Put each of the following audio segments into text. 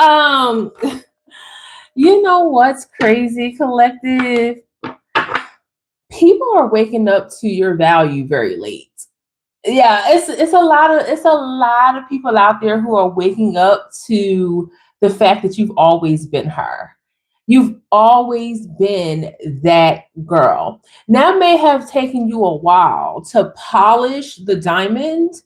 um, you know what's crazy, collective? People are waking up to your value very late. Yeah, it's a lot of people out there who are waking up to the fact that you've always been her. You've always been that girl. Now it may have taken you a while to polish the diamond,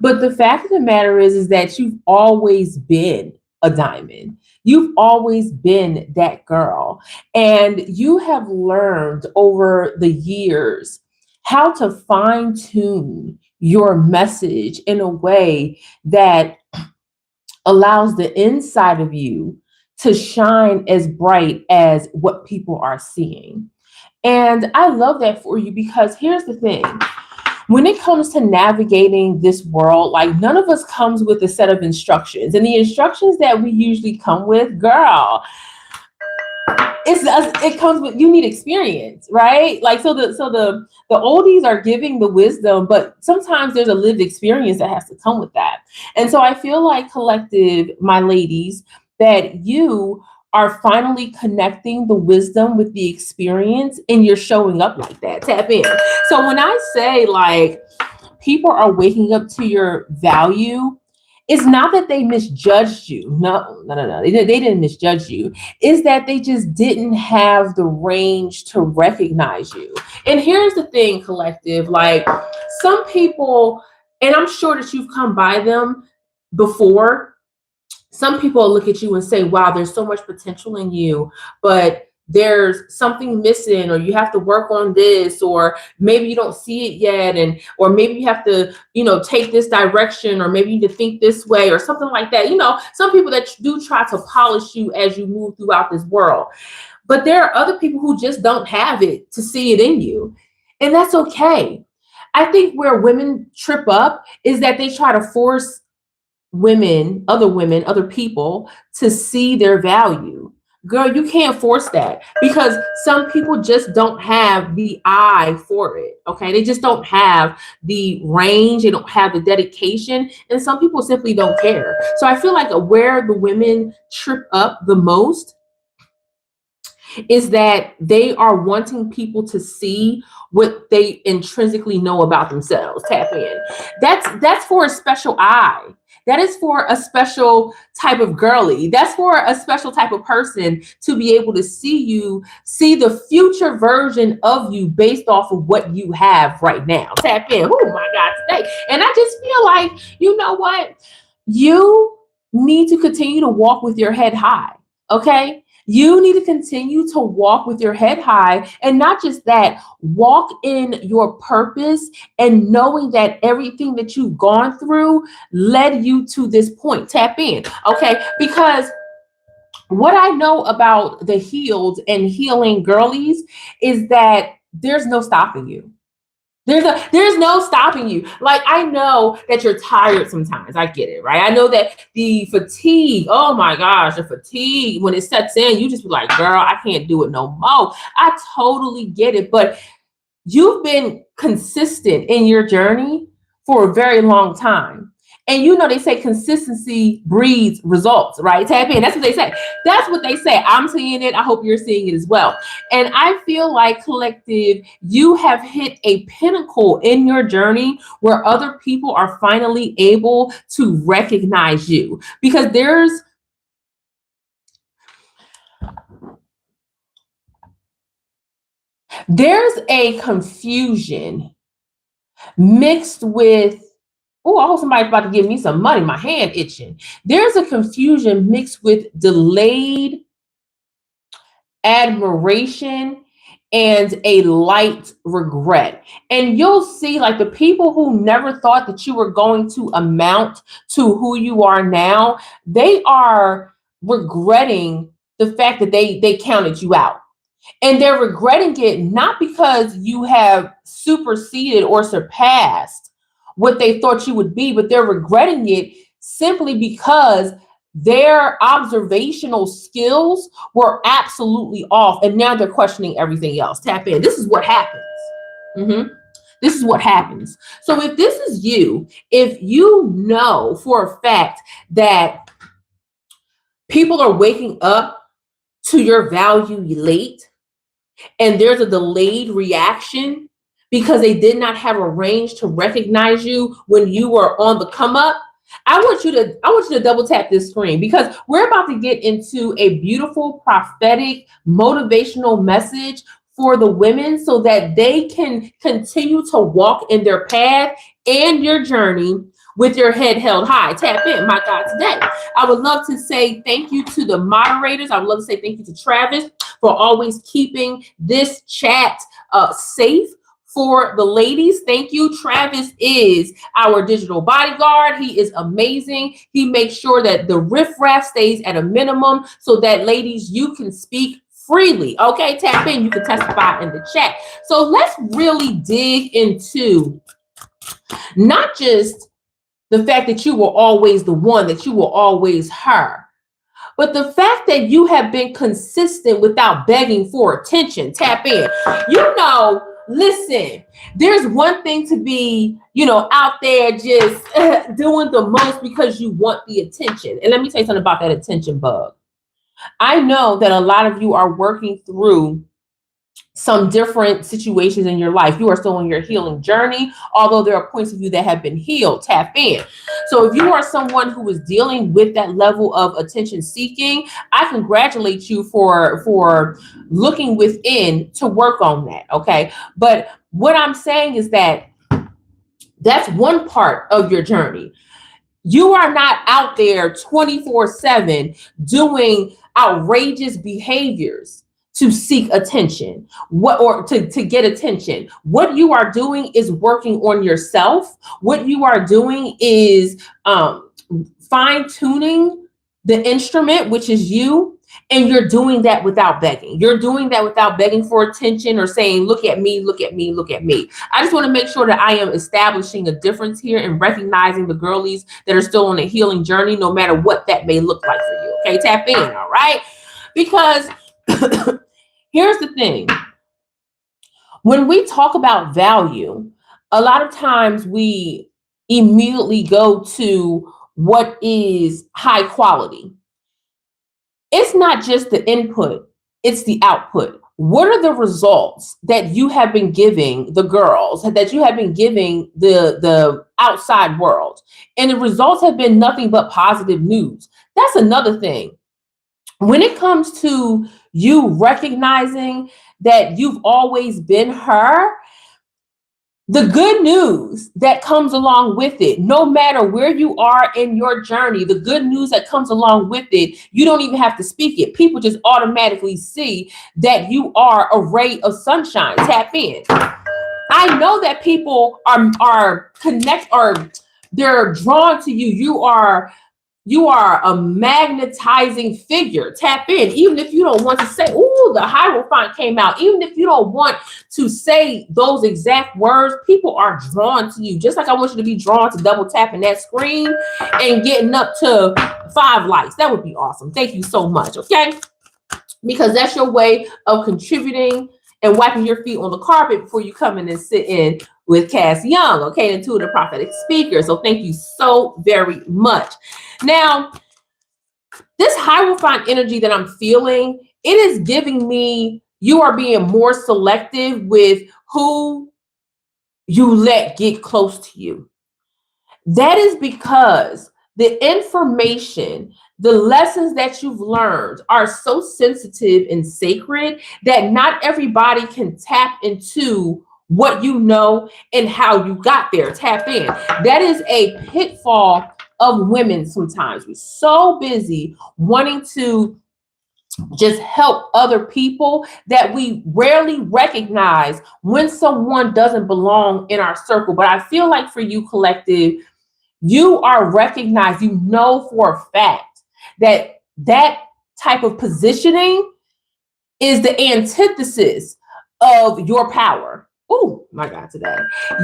but the fact of the matter is that you've always been a diamond. You've always been that girl. And you have learned over the years how to fine tune your message in a way that allows the inside of you to shine as bright as what people are seeing. And I love that for you because here's the thing, when it comes to navigating this world, like none of us comes with a set of instructions. And the instructions that we usually come with, girl, it comes with, you need experience, right? Like so the oldies are giving the wisdom, but sometimes there's a lived experience that has to come with that. And so I feel like, collective, my ladies, that you are finally connecting the wisdom with the experience and you're showing up like that. Tap in. So when I say like people are waking up to your value, it's not that they misjudged you. No, no, no, no. They didn't misjudge you. It's that they just didn't have the range to recognize you. And here's the thing, collective, like some people, and I'm sure that you've come by them before, some people look at you and say, wow, there's so much potential in you, but there's something missing, or you have to work on this, or maybe you don't see it yet, and or maybe you have to, take this direction, or maybe you need to think this way, or something like that. Some people that do try to polish you as you move throughout this world. But there are other people who just don't have it to see it in you. And that's okay. I think where women trip up is that they try to force women, other people to see their value. Girl, you can't force that because some people just don't have the eye for it. Okay. They just don't have the range. They don't have the dedication. And some people simply don't care. So I feel like where the women trip up the most is that they are wanting people to see what they intrinsically know about themselves. Tap in. That's for a special eye. That is for a special type of girly. That's for a special type of person to be able to see the future version of you based off of what you have right now. Tap in. Oh my God, today. And I just feel like, you know what? You need to continue to walk with your head high. Okay. You need to continue to walk with your head high, and not just that, walk in your purpose and knowing that everything that you've gone through led you to this point. Tap in. Okay. Because what I know about the healed and healing girlies is that there's no stopping you. There's no stopping you. Like, I know that you're tired sometimes. I get it, right? I know that the fatigue, oh my gosh, the fatigue, when it sets in, you just be like, girl, I can't do it no more. I totally get it. But you've been consistent in your journey for a very long time. And they say consistency breeds results, right? Tap in. That's what they say. That's what they say. I'm seeing it. I hope you're seeing it as well. And I feel like, collective, you have hit a pinnacle in your journey where other people are finally able to recognize you, because there's a confusion mixed with, oh, I hope somebody's about to give me some money. My hand itching. There's a confusion mixed with delayed admiration and a light regret. And you'll see, like, the people who never thought that you were going to amount to who you are now, they are regretting the fact that they counted you out. And they're regretting it not because you have superseded or surpassed what they thought you would be, but they're regretting it simply because their observational skills were absolutely off. And now they're questioning everything else. Tap in. This is what happens. Mhm. This is what happens. So if this is you, if you know for a fact that People are waking up to your value late, and there's a delayed reaction because they did not have a range to recognize you when you were on the come up. I want you to double tap this screen because we're about to get into a beautiful prophetic motivational message for the women so that they can continue to walk in their path and your journey with your head held high. Tap in, my God, today. I would love to say thank you to the moderators. I would love to say thank you to Travis for always keeping this chat safe for the ladies. Thank you. Travis is our digital bodyguard. He is amazing. He makes sure that the riffraff stays at a minimum so that, ladies, you can speak freely. Okay, tap in. You can testify in the chat. So let's really dig into not just the fact that you were always the one, that you were always her, but the fact that you have been consistent without begging for attention. Tap in. Listen, there's one thing to be, out there just doing the most because you want the attention. And let me tell you something about that attention bug. I know that a lot of you are working through some different situations in your life. You are still on your healing journey, although there are points of you that have been healed. Tap in. So if you are someone who is dealing with that level of attention seeking, I congratulate you for looking within to work on that. Okay. But what I'm saying is that that's one part of your journey. You are not out there 24/7 doing outrageous behaviors to seek attention, to get attention. What you are doing is working on yourself. What you are doing is fine tuning the instrument, which is you. And you're doing that without begging. You're doing that without begging for attention or saying, look at me, look at me, look at me. I just want to make sure that I am establishing a difference here and recognizing the girlies that are still on a healing journey, no matter what that may look like for you. Okay, tap in, all right? Because here's the thing. When we talk about value, a lot of times we immediately go to what is high quality. It's not just the input, it's the output. What are the results that you have been giving the girls, that you have been giving the outside world? And the results have been nothing but positive news. That's another thing. When it comes to you recognizing that you've always been her, the good news that comes along with it, no matter where you are in your journey, the good news that comes along with it, you don't even have to speak it. People just automatically see that you are a ray of sunshine. Tap in. I know that people are they're drawn to you. You are a magnetizing figure. Tap in. Even if you don't want to say, ooh, the Hierophant came out. Even if you don't want to say those exact words, people are drawn to you. Just like I want you to be drawn to double tapping that screen and getting up to 5 likes. That would be awesome. Thank you so much. Okay? Because that's your way of contributing and wiping your feet on the carpet before you come in and sit in with Cass Young, okay, intuitive prophetic speaker. So thank you so very much. Now, this Hierophant energy that I'm feeling, it is giving me you are being more selective with who you let get close to you. That is because the information, the lessons that you've learned are so sensitive and sacred that not everybody can tap into what you know and how you got there. Tap in. That is a pitfall of women sometimes. We're so busy wanting to just help other people that we rarely recognize when someone doesn't belong in our circle. But I feel like for you, collective, you are recognized, you know for a fact that that type of positioning is the antithesis of your power. Oh my God, today.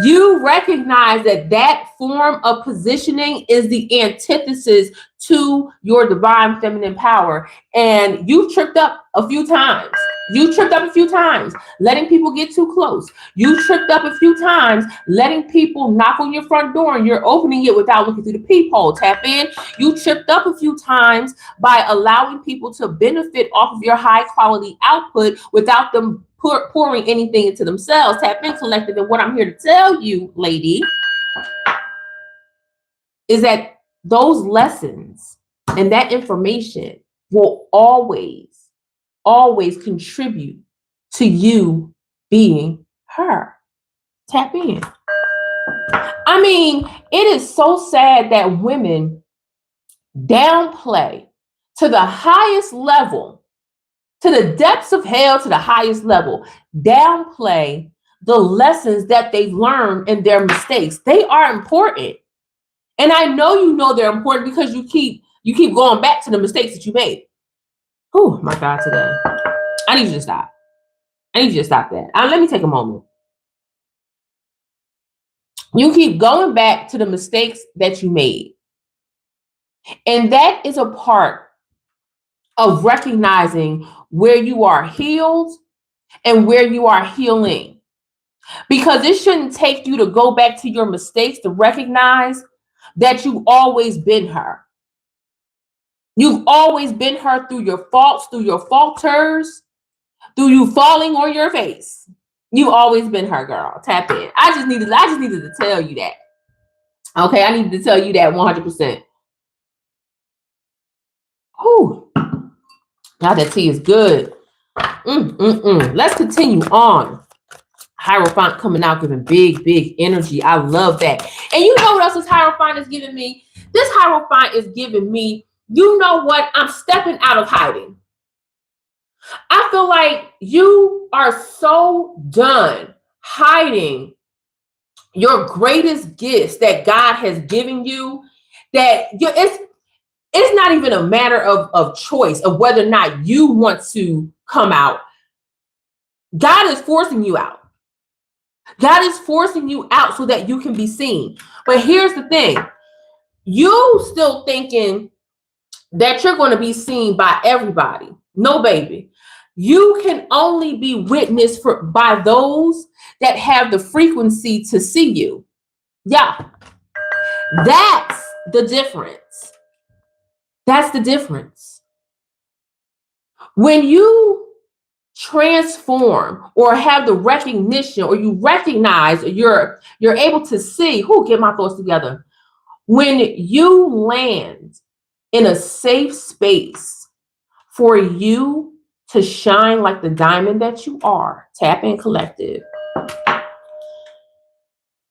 You recognize that that form of positioning is the antithesis to your divine feminine power. And you tripped up a few times. You tripped up a few times, letting people get too close. You tripped up a few times, letting people knock on your front door and you're opening it without looking through the peephole. Tap in. You tripped up a few times by allowing people to benefit off of your high quality output without them pouring anything into themselves. Tap in, collective. And what I'm here to tell you, lady, is that those lessons and that information will always contribute to you being her. Tap in. I mean, it is so sad that women downplay to the highest level, to the depths of hell, to the highest level, downplay the lessons that they've learned and their mistakes. They are important. And I know they're important because you keep going back to the mistakes that you made. Oh my God, today. I need you to stop. I need you to stop that. Let me take a moment. You keep going back to the mistakes that you made. And that is a part of recognizing where you are healed and where you are healing. Because it shouldn't take you to go back to your mistakes to recognize that you've always been her. You've always been her through your faults, through your falters, through you falling on your face. You've always been her, girl. Tap in. I just needed to tell you that. Okay, I needed to tell you that 100%. Whew. Now that tea is good. Let's continue on. Hierophant coming out giving big energy. I love that. And you know what else this Hierophant is giving me? This Hierophant is giving me, you know what? I'm stepping out of hiding. I feel like you are so done hiding your greatest gifts that God has given you that it's not even a matter of choice of whether or not you want to come out. God is forcing you out. God is forcing you out so that you can be seen. But here's the thing. You still thinking that you're going to be seen by everybody. No, baby. You can only be witnessed by those that have the frequency to see you. Yeah. That's the difference. That's the difference. When you transform or have the recognition or you recognize or you're able to see, get my thoughts together. When you land in a safe space for you to shine like the diamond that you are, tap in, collective.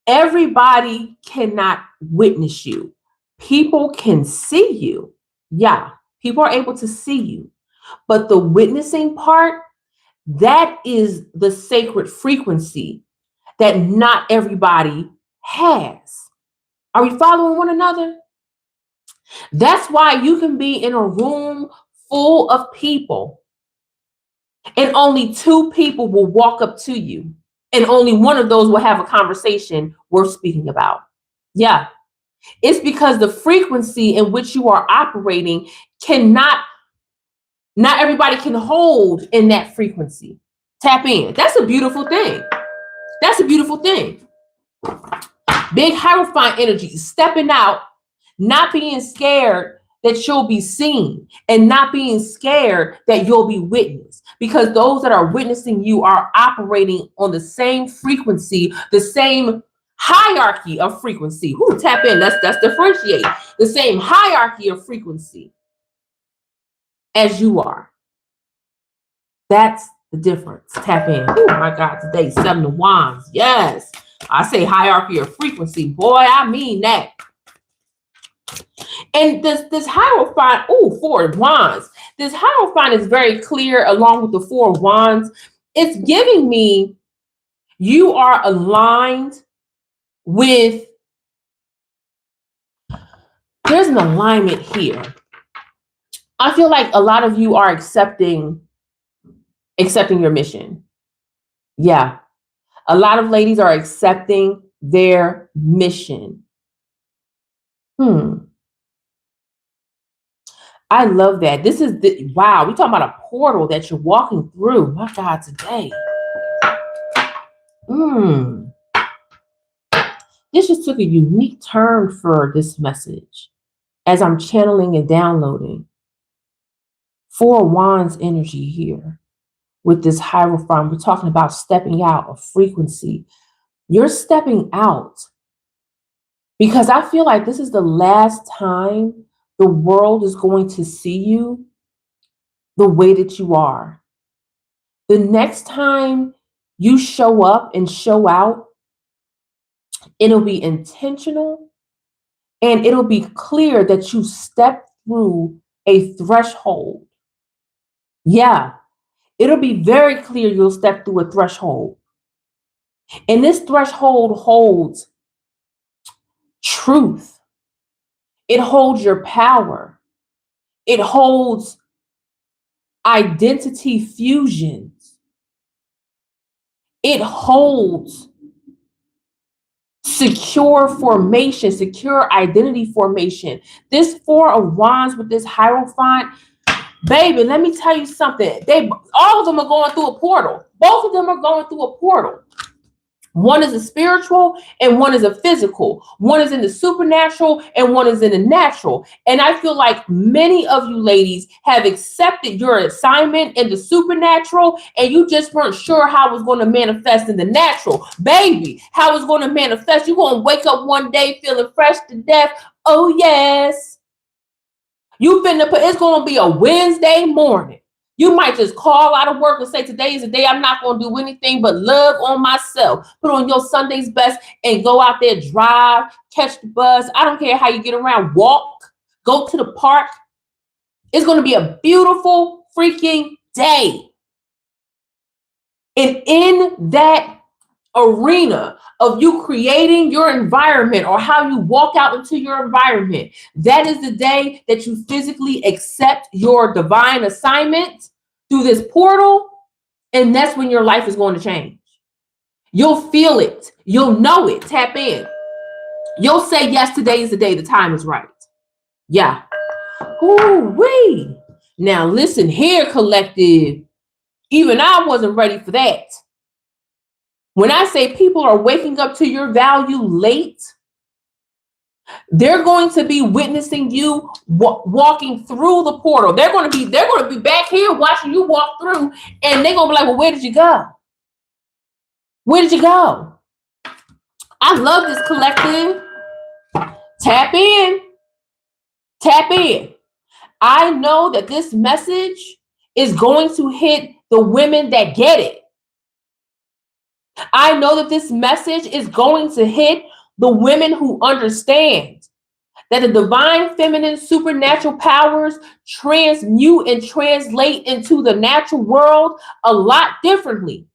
Everybody cannot witness you. People can see you. Yeah, people are able to see you. But the witnessing part, that is the sacred frequency that not everybody has. Are we following one another? That's why you can be in a room full of people and only 2 people will walk up to you. And only one of those will have a conversation worth speaking about. Yeah. It's because the frequency in which you are operating not everybody can hold in that frequency. Tap in. That's a beautiful thing. That's a beautiful thing. Big Hierophant energy, stepping out, not being scared that you'll be seen and not being scared that you'll be witnessed, because those that are witnessing you are operating on the same frequency, the same hierarchy of frequency. Tap in. Let's differentiate. The same hierarchy of frequency as you are. That's the difference. Tap in. Oh my God, today 7 of Wands. Yes. I say hierarchy of frequency. Boy, I mean that. And this Hierophant, 4 of Wands. This Hierophant is very clear along with the 4 of Wands. It's giving me you are aligned with, there's an alignment here. I feel like a lot of you are accepting your mission. Yeah. A lot of ladies are accepting their mission. I love that. This is wow. We're talking about a portal that you're walking through. My God, today. This just took a unique turn for this message as I'm channeling and downloading. Four of Wands energy here with this Hierophant. We're talking about stepping out of frequency. You're stepping out because I feel like this is the last time the world is going to see you the way that you are. The next time you show up and show out, it'll be intentional and it'll be clear that you stepped through a threshold. Yeah, it'll be very clear you'll step through a threshold. And this threshold holds truth. It holds your power. It holds identity fusions. It holds secure formation, secure identity formation. This Four of Wands with this Hierophant, baby, let me tell you something. All of them are going through a portal. Both of them are going through a portal. One is a spiritual and one is a physical. One is in the supernatural and one is in the natural. And I feel like many of you ladies have accepted your assignment in the supernatural and you just weren't sure how it was going to manifest in the natural. Baby, how it's going to manifest. You're going to wake up one day feeling fresh to death. Oh, yes. It's going to be a Wednesday morning. You might just call out of work and say, today is the day I'm not going to do anything but love on myself. Put on your Sunday's best and go out there, drive, catch the bus. I don't care how you get around, walk, go to the park. It's going to be a beautiful freaking day. And in that arena of you creating your environment or how you walk out into your environment, that is the day that you physically accept your divine assignment through this portal, and that's when your life is going to change. You'll feel it. You'll know it. Tap in. You'll say, yes, today is the day. The time is right. Yeah. Ooh-wee. Now listen here, collective. Even I wasn't ready for that. When I say people are waking up to your value late, they're going to be witnessing you walking through the portal. They're going to be back here watching you walk through, and they're going to be like, well, where did you go? Where did you go? I love this, collective. Tap in. Tap in. I know that this message is going to hit the women that get it. I know that this message is going to hit the women who understand that the divine feminine supernatural powers transmute and translate into the natural world a lot differently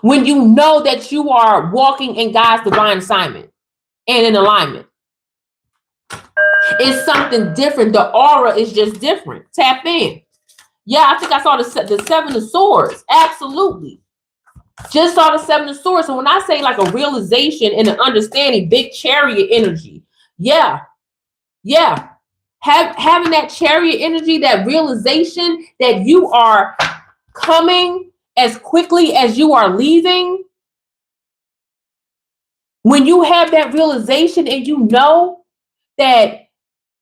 when you know that you are walking in God's divine assignment and in alignment. It's something different. The aura is just different. Tap in. Yeah, I think I saw the Seven of Swords. Absolutely. Just saw the Seven of Swords. So when I say like a realization and an understanding, big chariot energy. Yeah. Yeah. Having that chariot energy, that realization that you are coming as quickly as you are leaving. When you have that realization and you know that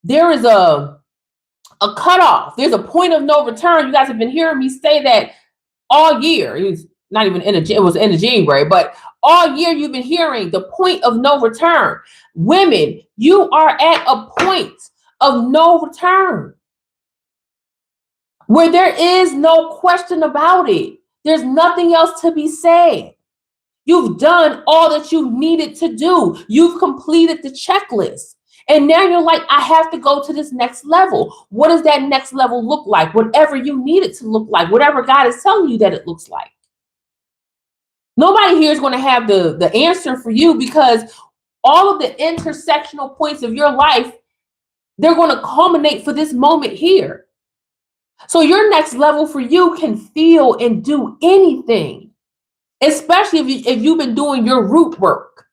there is a cutoff, there's a point of no return. You guys have been hearing me say that all year. It was not even it was in January, but all year you've been hearing the point of no return. Women, you are at a point of no return where there is no question about it. There's nothing else to be said. You've done all that you needed to do. You've completed the checklist. And now you're like, I have to go to this next level. What does that next level look like? Whatever you need it to look like, whatever God is telling you that it looks like. Nobody here is going to have the answer for you, because all of the intersectional points of your life, they're going to culminate for this moment here. So your next level for you can feel and do anything especially if you've been doing your root work.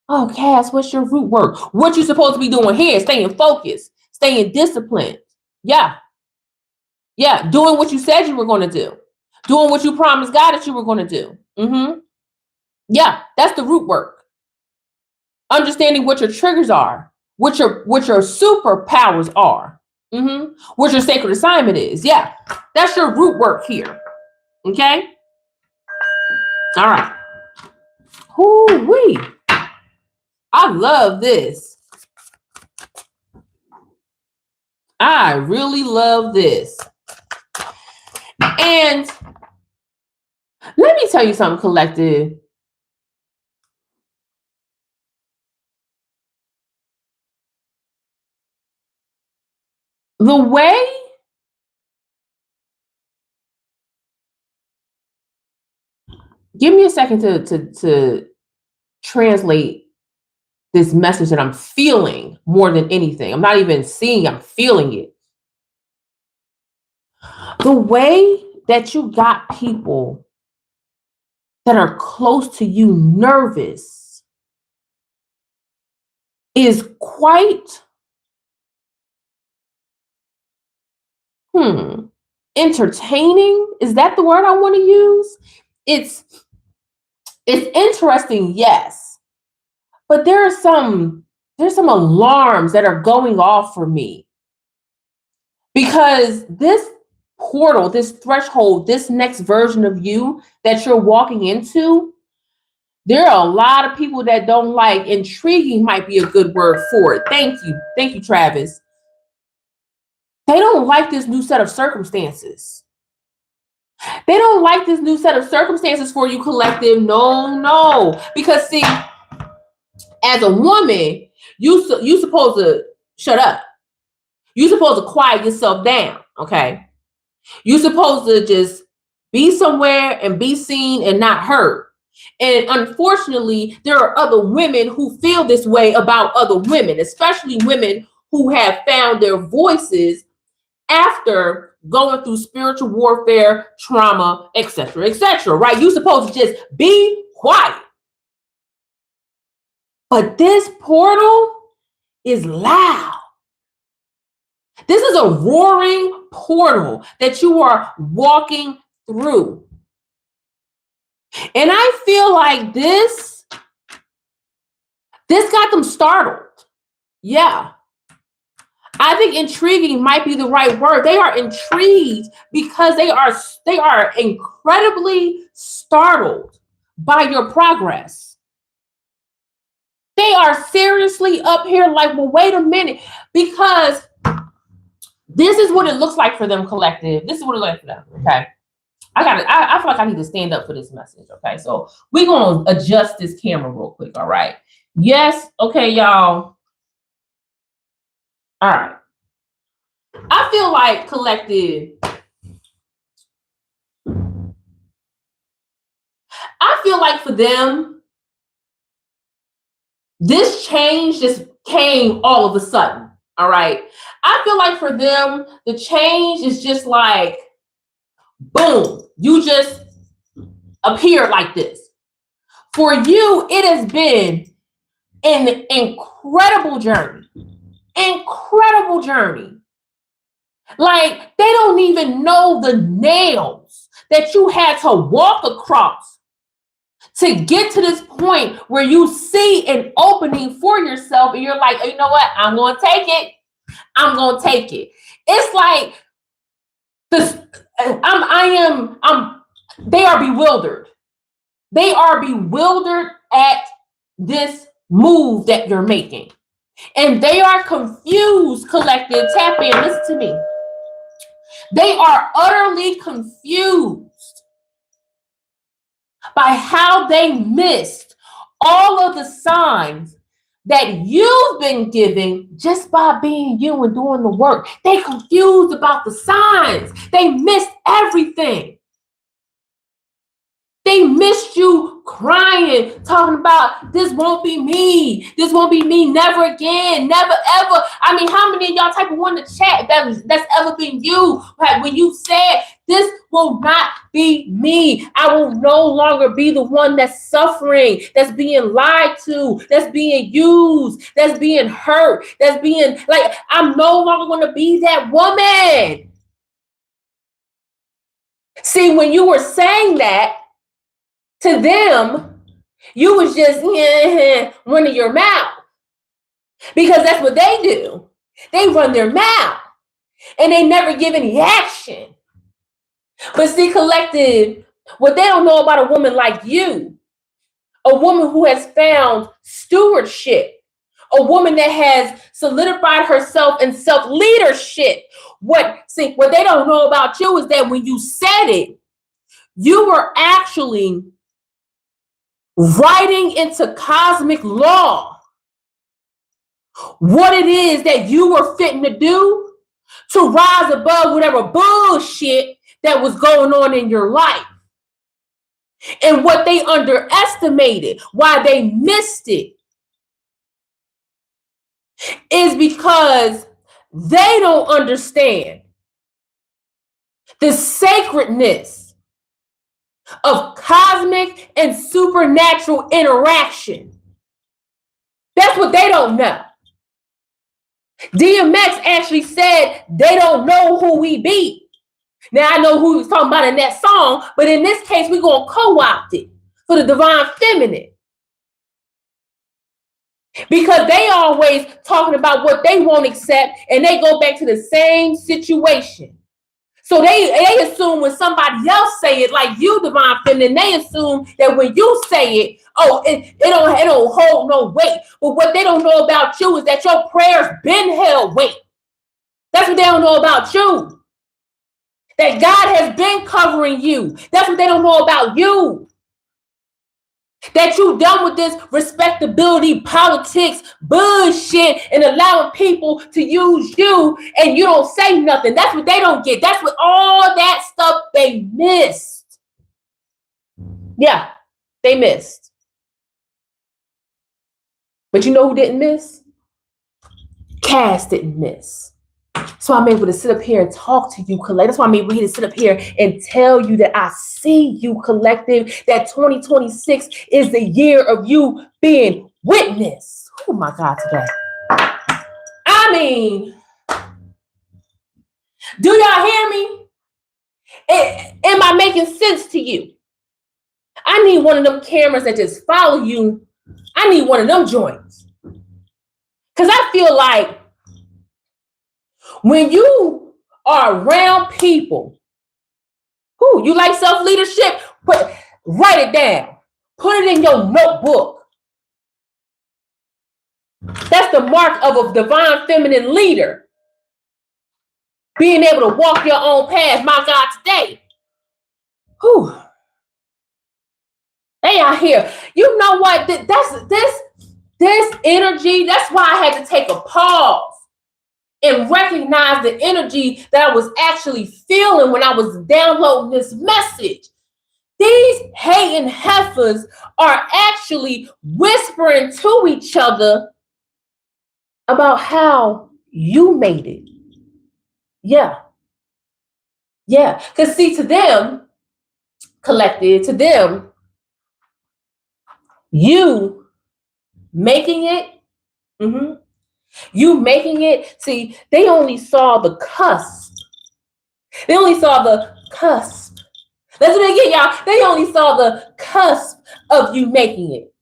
Oh, Cass, what's your root work? What you supposed to be doing here? Staying focused, staying disciplined. Yeah, yeah, doing what you said you were going to do, doing what you promised God that you were going to do. Yeah, that's the root work. Understanding what your triggers are, what your superpowers are, what your sacred assignment is. Yeah, that's your root work here. Okay. All right. Whoo-wee. I love this. I really love this. And let me tell you something, collective. The way give me a second to translate this message that I'm feeling more than anything. I'm not even seeing, I'm feeling it. The way that you got people that are close to you nervous is quite entertaining. Is that the word I want to use? It's interesting, yes, but there's some alarms that are going off for me because this portal, this threshold, this next version of you that you're walking into, there are a lot of people that don't like. Intriguing might be a good word for it. Thank you, Travis. They don't like this new set of circumstances. They don't like this new set of circumstances for you, collective. No, because see, as a woman, you supposed to shut up. You supposed to quiet yourself down. Okay, you supposed to just be somewhere and be seen and not heard. And unfortunately, there are other women who feel this way about other women, especially women who have found their voices after going through spiritual warfare, trauma, etc., right? You're supposed to just be quiet. But this portal is loud. This is a roaring portal that you are walking through. And I feel like this got them startled. Yeah. I think intriguing might be the right word. They are intrigued because they are incredibly startled by your progress. They are seriously up here like, well, wait a minute, because this is what it looks like for them, collective. This is what it looks like for them. Okay. I feel like I need to stand up for this message. Okay. So we're going to adjust this camera real quick. All right. Yes. Okay, y'all. All right. I feel like, collective, I feel like for them, this change just came all of a sudden. All right. I feel like for them, the change is just like, boom, you just appeared like this. For you, it has been an incredible journey. Incredible journey. Like, they don't even know the nails that you had to walk across to get to this point where you see an opening for yourself and you're like, you know what? I'm going to take it. I'm going to take it. It's like this. They are bewildered. They are bewildered at this move that you're making. And they are confused, collective. Tap in, listen to me. They are utterly confused by how they missed all of the signs that you've been giving just by being you and doing the work. They confused about the signs. They missed everything. They missed you crying, talking about this won't be me. This won't be me never again. Never ever. I mean, how many of y'all type of one to chat that's ever been you? When you said this will not be me. I will no longer be the one that's suffering, that's being lied to, that's being used, that's being hurt, that's being like, I'm no longer going to be that woman. See, when you were saying that, to them, you was just running your mouth, because that's what they do. They run their mouth and they never give any action. But see, collective, what they don't know about a woman like you, a woman who has found stewardship, a woman that has solidified herself in self-leadership. What they don't know about you is that when you said it, you were actually writing into cosmic law what it is that you were fitting to do to rise above whatever bullshit that was going on in your life. And what they underestimated, why they missed it, is because they don't understand the sacredness of cosmic and supernatural interaction. That's what they don't know. DMX actually said they don't know who we be. Now, I know who he was talking about in that song, but in this case, we're going to co-opt it for the divine feminine. Because they always talking about what they won't accept, and they go back to the same situation. So they assume when somebody else say it, like you, divine feminine, they assume that when you say it, it don't hold no weight. But what they don't know about you is that your prayers been held weight. That's what they don't know about you. That God has been covering you. That's what they don't know about you. That you done with this respectability, politics, bullshit, and allowing people to use you, and you don't say nothing. That's what they don't get. That's what all that stuff they missed. Yeah, they missed. But you know who didn't miss? Cass didn't miss. So I'm able to sit up here and talk to you, collective. That's why I'm able to sit up here and tell you that I see you, collective, that 2026 is the year of you being witnessed. Oh my God, today. I mean, do y'all hear me? Am I making sense to you? I need one of them cameras that just follow you. I need one of them joints. Because I feel like when you are around people who you like self-leadership, write it down. Put it in your notebook. That's the mark of a divine feminine leader. Being able to walk your own path, my God, today. Whew. They out here. You know what? This energy, that's why I had to take a pause and recognize the energy that I was actually feeling when I was downloading this message. These hating heifers are actually whispering to each other about how you made it. Yeah. Because see, to them, collective, to them, you making it, you making it, see, they only saw the cusp. They only saw the cusp. That's what they get, y'all. They only saw the cusp of you making it.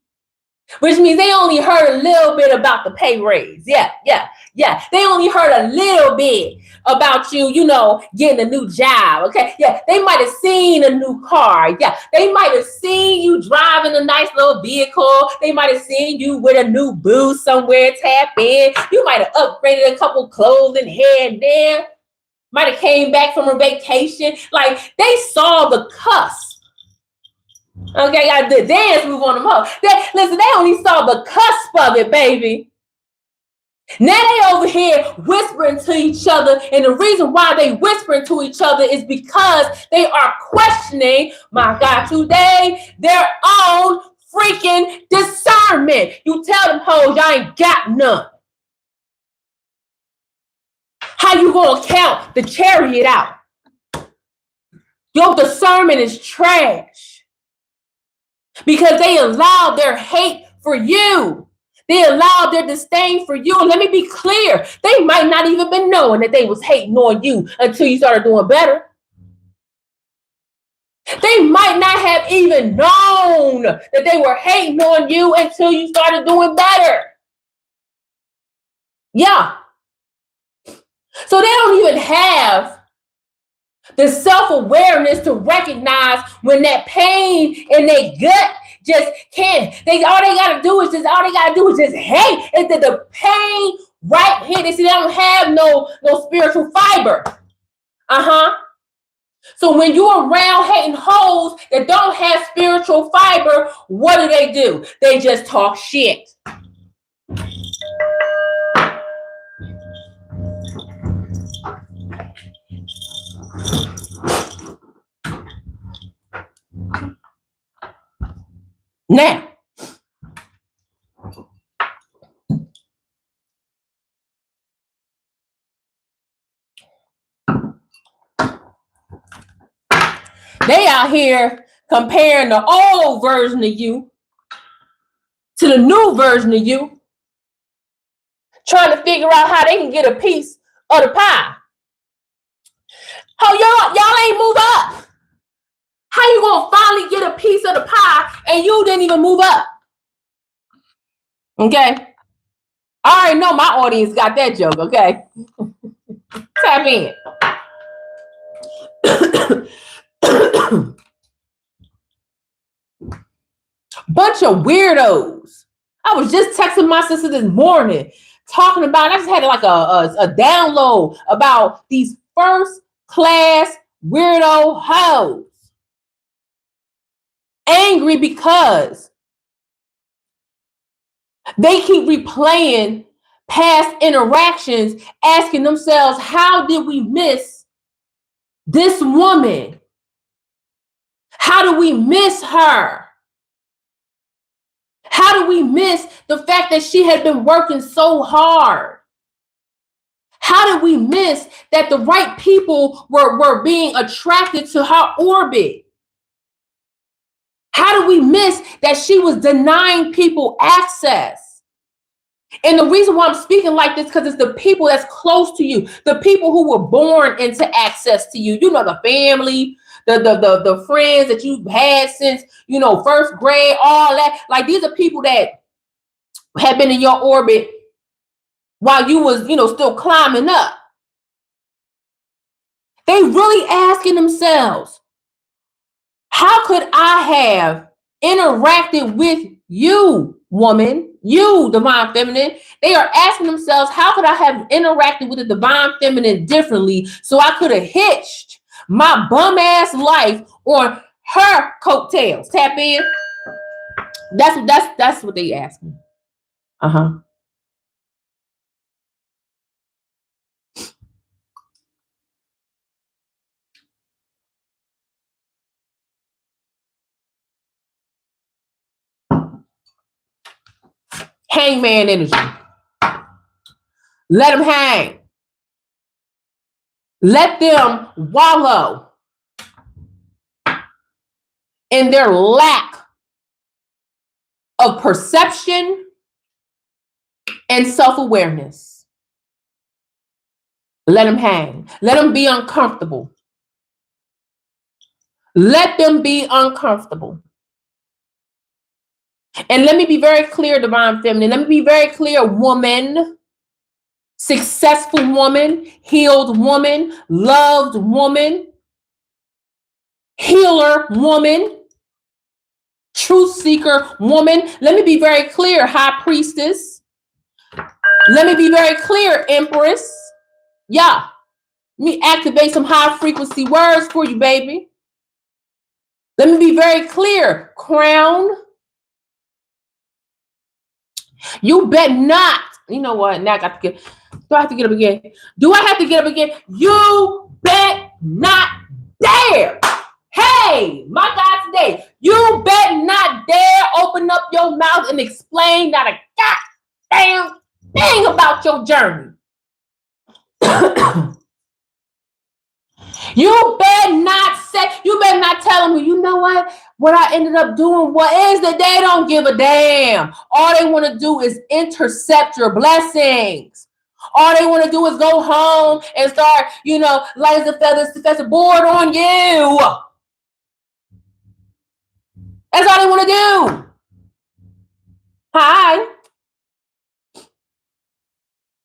Which means they only heard a little bit about the pay raise. Yeah. They only heard a little bit about you, getting a new job. Okay. Yeah. They might have seen a new car. Yeah. They might have seen you driving a nice little vehicle. They might have seen you with a new boo somewhere, tap in. You might have upgraded a couple clothes and here and there. Might have came back from a vacation. Like, they saw the cusp. Okay, I did dance move on them up. Listen, they only saw the cusp of it, baby. Now they over here whispering to each other, and the reason why they whispering to each other is because they are questioning, my God, today, their own freaking discernment. You tell them hoes, y'all ain't got none. How you gonna count the chariot out? Your discernment is trash because they allowed their hate for you. They allowed their disdain for you. And let me be clear, they might not even been knowing that they was hating on you until you started doing better. They might not have even known that they were hating on you until you started doing better. Yeah. So they don't even have the self-awareness to recognize when that pain in their gut just can't. All they gotta do is just hate. It's the pain right here. They see they don't have no spiritual fiber. So when you're around hating hoes that don't have spiritual fiber, what do? They just talk shit. Now, they out here comparing the old version of you to the new version of you, trying to figure out how they can get a piece of the pie. Oh, y'all ain't move up. How you gonna finally get a piece of the pie and you didn't even move up? Okay. I already know my audience got that joke, okay? Tap in. Bunch of weirdos. I was just texting my sister this morning talking about, I just had like a download about these first class weirdo hoes. Angry because they keep replaying past interactions, asking themselves, how did we miss this woman? How do we miss her? How do we miss the fact that she had been working so hard? How did we miss that the right people were being attracted to her orbit? How did we miss that she was denying people access? And the reason why I'm speaking like this, because it's the people that's close to you, the people who were born into access to you. You know, the family, the friends that you've had since, first grade, all that. Like, these are people that have been in your orbit while you was, still climbing up. They really asking themselves, how could I have interacted with you, woman, you, divine feminine? They are asking themselves, how could I have interacted with the divine feminine differently so I could have hitched my bum ass life on her coattails? Tap in. That's what they asking. Hangman energy. Let them hang. Let them wallow in their lack of perception and self-awareness. Let them hang. Let them be uncomfortable. Let them be uncomfortable. And let me be very clear, divine feminine. Let me be very clear, woman. Successful woman, healed woman, loved woman, healer woman, truth seeker woman. Let me be very clear, high priestess. Let me be very clear, empress. Yeah. Let me activate some high frequency words for you, baby. Let me be very clear, crown. You bet not You know what? Now I got to get. Do I have to get up again? Do I have to get up again? You bet not dare. Hey, my God, today, you bet not dare open up your mouth and explain not a goddamn thing about your journey. You better not tell them, you know what I ended up doing, what is that they don't give a damn. All they want to do is intercept your blessings. All they want to do is go home and start, light as a feather board on you. That's all they want to do. Hi.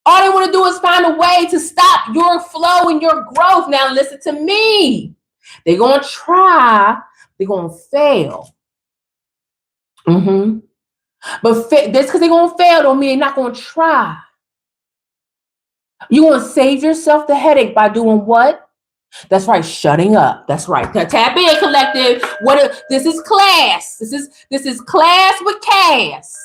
All they want to do is find a way to stop your flow and your growth. Now listen to me. They're going to try. They're going to fail. But that's because they're going to fail don't mean they're not going to try. You're going to save yourself the headache by doing what? That's right, shutting up. That's right. Tap in, collective. This is class. This is class with Cass.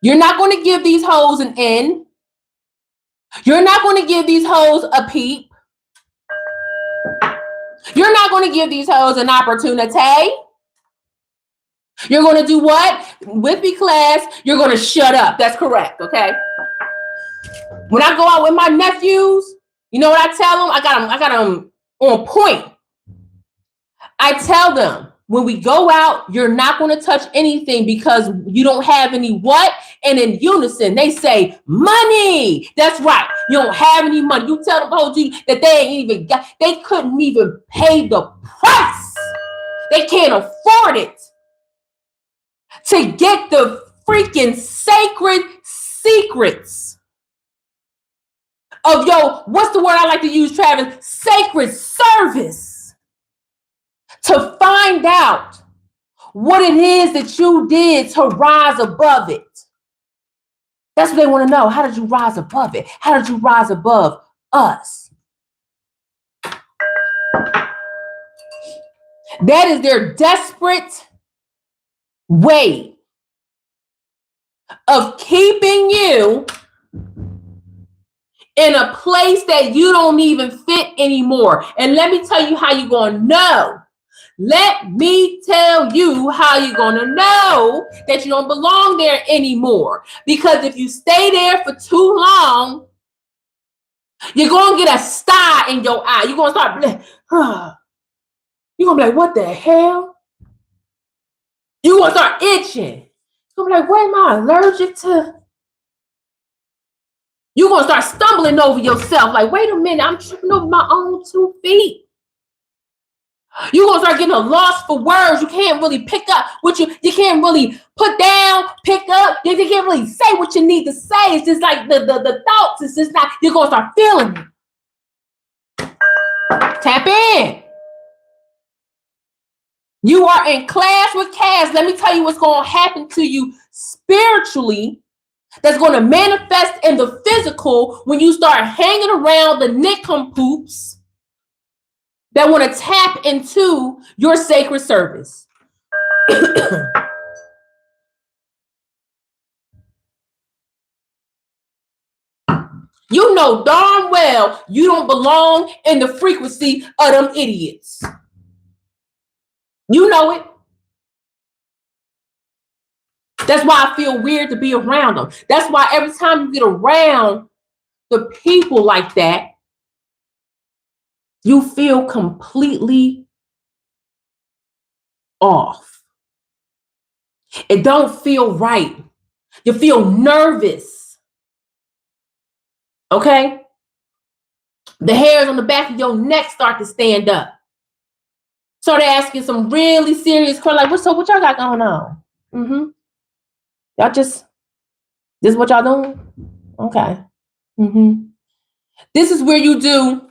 You're not going to give these hoes an N. You're not going to give these hoes a peep. You're not going to give these hoes an opportunity. You're going to do what? With me, class, you're going to shut up. That's correct, okay? When I go out with my nephews, you know what I tell them? I got them on point. I tell them, when we go out, you're not going to touch anything because you don't have any what? And in unison, they say, money. That's right. You don't have any money. You tell the whole G that they couldn't even pay the price. They can't afford it to get the freaking sacred secrets of what's the word I like to use, Travis? Sacred service. To find out what it is that you did to rise above it. That's what they want to know. How did you rise above it? How did you rise above us? That is their desperate way of keeping you in a place that you don't even fit anymore. And let me tell you how you're going to know. Let me tell you how you're going to know that you don't belong there anymore. Because if you stay there for too long, you're going to get a star in your eye. You're going to start, you're going to be like, what the hell? You're going to start itching. You're going to be like, what am I allergic to? You're going to start stumbling over yourself. Like, wait a minute, I'm tripping over my own 2 feet. You're going to start getting a loss for words. You can't really pick up what you can't really put down, pick up. You can't really say what you need to say. It's just like the thoughts. It's just not, you're going to start feeling it. Tap in. You are in class with Cass. Let me tell you what's going to happen to you spiritually that's going to manifest in the physical when you start hanging around the nincompoops that want to tap into your sacred service. You know darn well you don't belong in the frequency of them idiots. You know it. That's why I feel weird to be around them. That's why every time you get around the people like that, you feel completely off. It don't feel right. You feel nervous. Okay? The hairs on the back of your neck start to stand up. Start asking some really serious questions, like, what y'all got going on? Y'all this is what y'all doing? Okay. This is where you do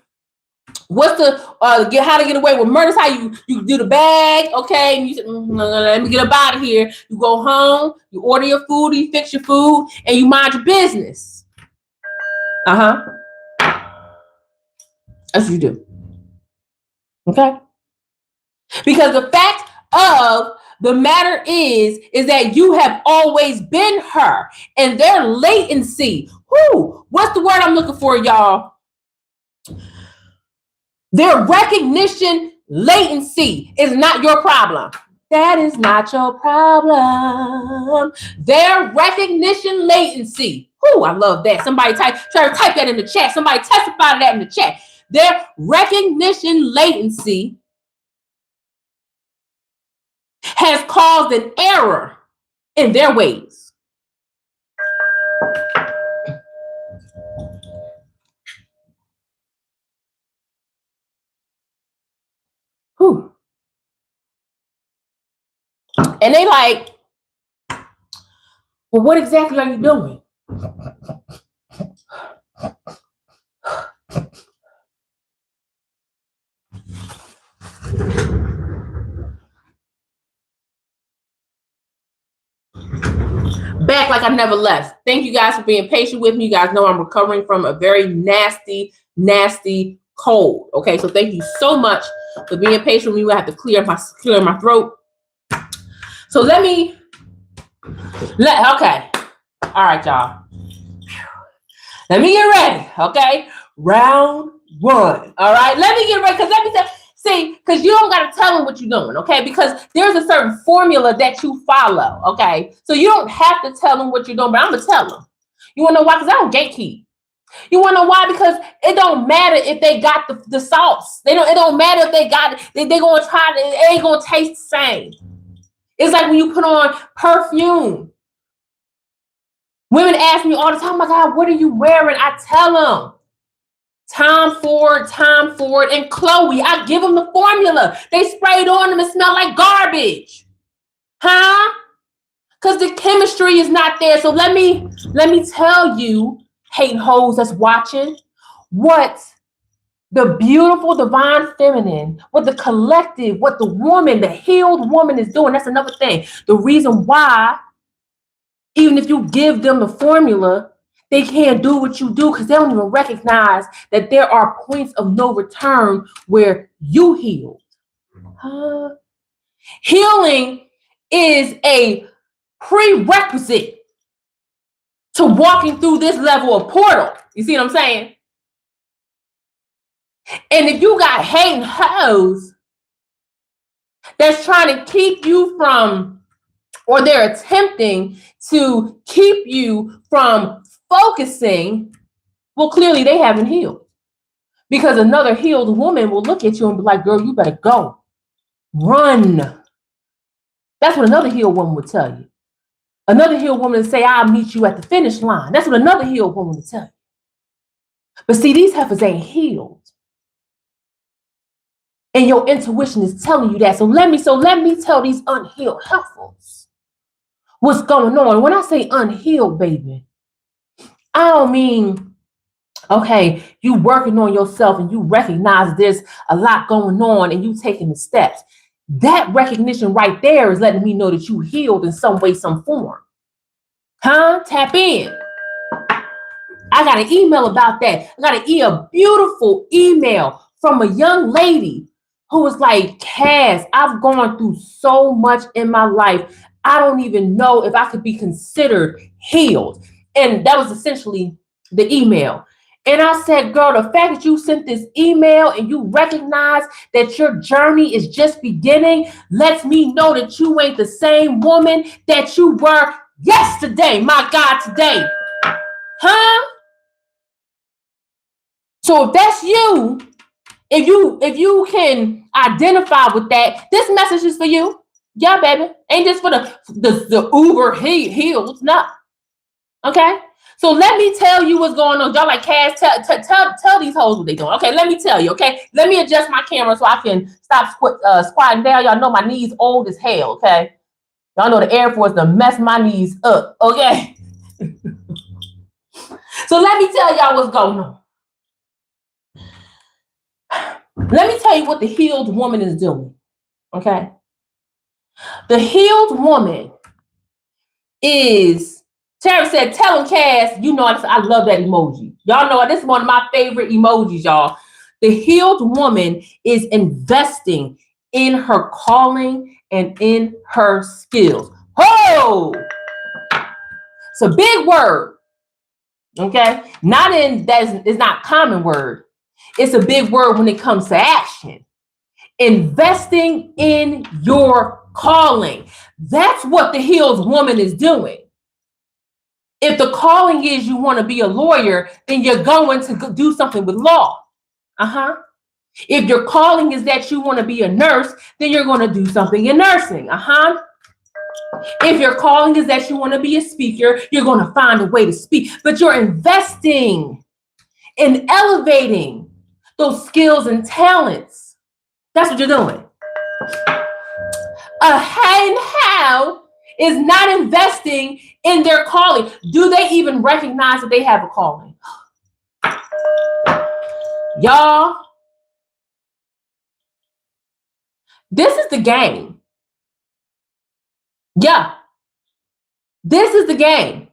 what's the how to get away with murder. How you do the bag, okay? And you say, let me get up out of here. You go home, you order your food, you fix your food, and you mind your business. That's what you do. Okay? Because the fact of the matter is that you have always been her, and their latency. What's the word I'm looking for, y'all? Their recognition latency is not your problem. That is not your problem. Their recognition latency. I love that. Somebody try to type that in the chat. Somebody testify to that in the chat. Their recognition latency has caused an error in their ways. Whew. And they like, well, what exactly are you doing? Back like I never left. Thank you guys for being patient with me. You guys know I'm recovering from a very nasty cold. Okay, so thank you so much for being patient with me. I have to clear my throat. So okay. All right, y'all. Let me get ready. Okay, round one. All right, let me get ready because you don't got to tell them what you're doing, okay? Because there's a certain formula that you follow, okay? So you don't have to tell them what you're doing, but I'm going to tell them. You want to know why? Because I don't gatekeep. You want to know why? Because it don't matter if they got the sauce. It don't matter if they got it. They're going to try it. It ain't going to taste the same. It's like when you put on perfume. Women ask me all the time, oh my God, what are you wearing? I tell them. Tom Ford, and Chloe. I give them the formula. They sprayed on them and smell like garbage. Huh? Because the chemistry is not there. So let me tell you, hating hoes that's watching, what the beautiful divine feminine, what the collective, what the woman, the healed woman is doing. That's another thing. The reason why, even if you give them the formula, they can't do what you do because they don't even recognize that there are points of no return where you healed. Healing is a prerequisite to walking through this level of portal. You see what I'm saying? And if you got hating hoes that's trying to keep you from, or they're attempting to keep you from focusing, well, clearly they haven't healed. Because another healed woman will look at you and be like, girl, you better go. Run. That's what another healed woman would tell you. Another healed woman would say, I'll meet you at the finish line. That's what another healed woman would tell you. But see, these heifers ain't healed. And your intuition is telling you that. So let me tell these unhealed heifers what's going on. When I say unhealed, baby, I don't mean, okay, you working on yourself and you recognize there's a lot going on and you taking the steps. That recognition right there is letting me know that you healed in some way, some form. Tap in. I got an email about that. I got a beautiful email from a young lady who was like, Cass, I've gone through so much in my life. I don't even know if I could be considered healed. And that was essentially the email. And I said, girl, the fact that you sent this email and you recognize that your journey is just beginning lets me know that you ain't the same woman that you were yesterday. My God, today. So if that's you, if you can identify with that, this message is for you. Yeah, baby. Ain't just for the uber healed. No. Okay. So let me tell you what's going on. Y'all like, Cass, tell these hoes what they doing. Okay, let me tell you, okay? Let me adjust my camera so I can stop squatting down. Y'all know my knees old as hell, okay? Y'all know the Air Force done mess my knees up, okay? So let me tell y'all what's going on. Let me tell you what the healed woman is doing, okay? The healed woman is, Terry said, tell him, Cass, you know, I love that emoji. Y'all know this is one of my favorite emojis, y'all. The healed woman is investing in her calling and in her skills. Oh, it's a big word. Okay, not in that is not common word. It's a big word when it comes to action. Investing in your calling. That's what the healed woman is doing. If the calling is you want to be a lawyer, then you're going to do something with law. If your calling is that you want to be a nurse, then you're going to do something in nursing. If your calling is that you want to be a speaker, you're going to find a way to speak. But you're investing in elevating those skills and talents. That's what you're doing. A handheld is not investing in their calling. Do they even recognize that they have a calling? Y'all, this is the game. Yeah, this is the game.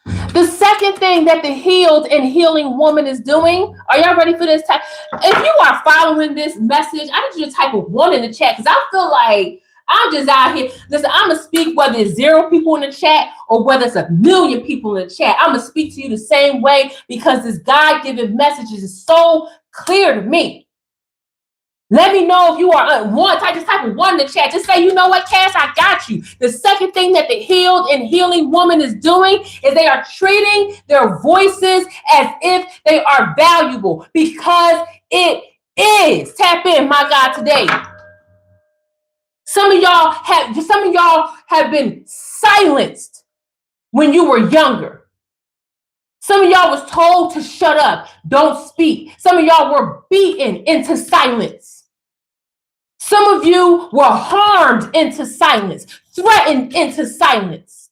The second thing that the healed and healing woman is doing, are y'all ready for this? If you are following this message, I need you to type a 1 in the chat because I feel like I'm just out here. Listen, I'm going to speak whether it's 0 people in the chat or whether it's 1,000,000 people in the chat. I'm going to speak to you the same way because this God-given message is so clear to me. Let me know if you are one. Just type a 1 in the chat. Just say, you know what, Cass, I got you. The second thing that the healed and healing woman is doing is they are treating their voices as if they are valuable because it is. Tap in, my God, today. Some of y'all have been silenced when you were younger. Some of y'all was told to shut up, don't speak. Some of y'all were beaten into silence. Some of you were harmed into silence, threatened into silence.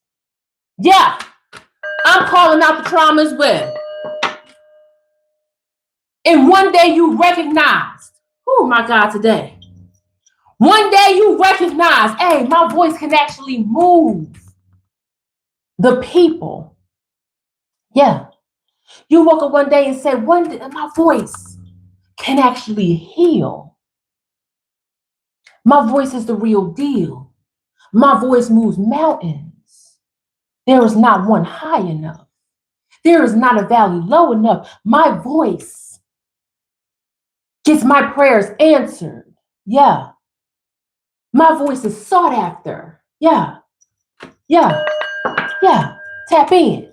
Yeah, I'm calling out the trauma as well. And one day you recognized, oh my God, today. One day you recognize, hey, my voice can actually move the people. Yeah. You woke up one day and said, one day my voice can actually heal. My voice is the real deal. My voice moves mountains. There is not one high enough. There is not a valley low enough. My voice gets my prayers answered. Yeah. My voice is sought after. Yeah. Yeah. Yeah. Tap in.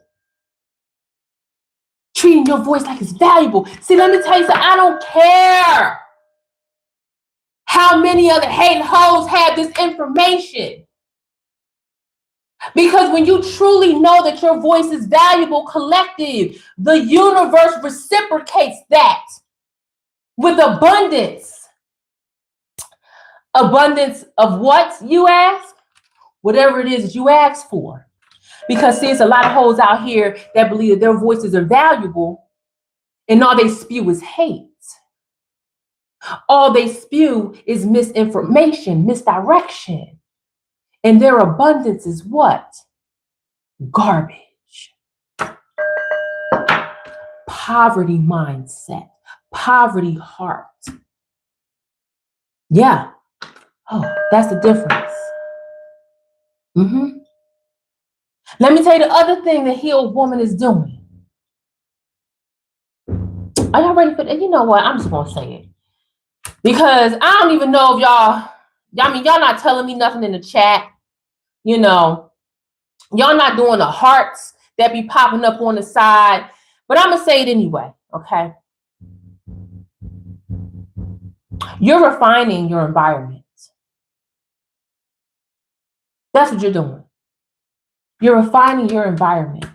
Treating your voice like it's valuable. See, let me tell you something. I don't care how many other hating hoes have this information. Because when you truly know that your voice is valuable, collective, the universe reciprocates that with abundance. Abundance of what, you ask? Whatever it is that you ask for. Because see, it's a lot of hoes out here that believe that their voices are valuable and all they spew is hate. All they spew is misinformation, misdirection. And their abundance is what? Garbage. Poverty mindset. Poverty heart. Yeah. Oh, that's the difference. Let me tell you the other thing the healed woman is doing. Are y'all ready for that? You know what? I'm just going to say it. Because I don't even know if y'all not telling me nothing in the chat. You know, y'all not doing the hearts that be popping up on the side. But I'm going to say it anyway, okay? You're refining your environment. That's what you're doing. You're refining your environment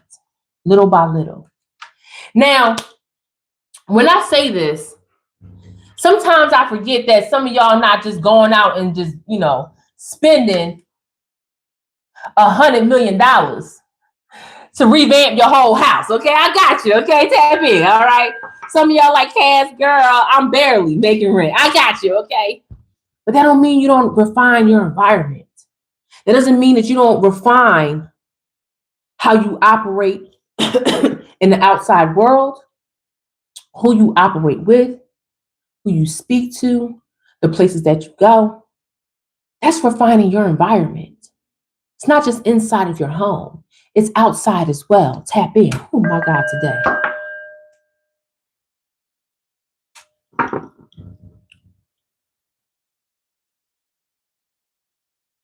little by little. Now, when I say this, sometimes I forget that some of y'all not just going out and just, spending $100 million to revamp your whole house. Okay, I got you. Okay, tap in. All right. Some of y'all like, Cass, girl, I'm barely making rent. I got you. Okay. But that don't mean you don't refine your environment. That doesn't mean that you don't refine how you operate in the outside world, who you operate with, who you speak to, the places that you go. That's refining your environment. It's not just inside of your home, it's outside as well. Tap in. Oh my God, today.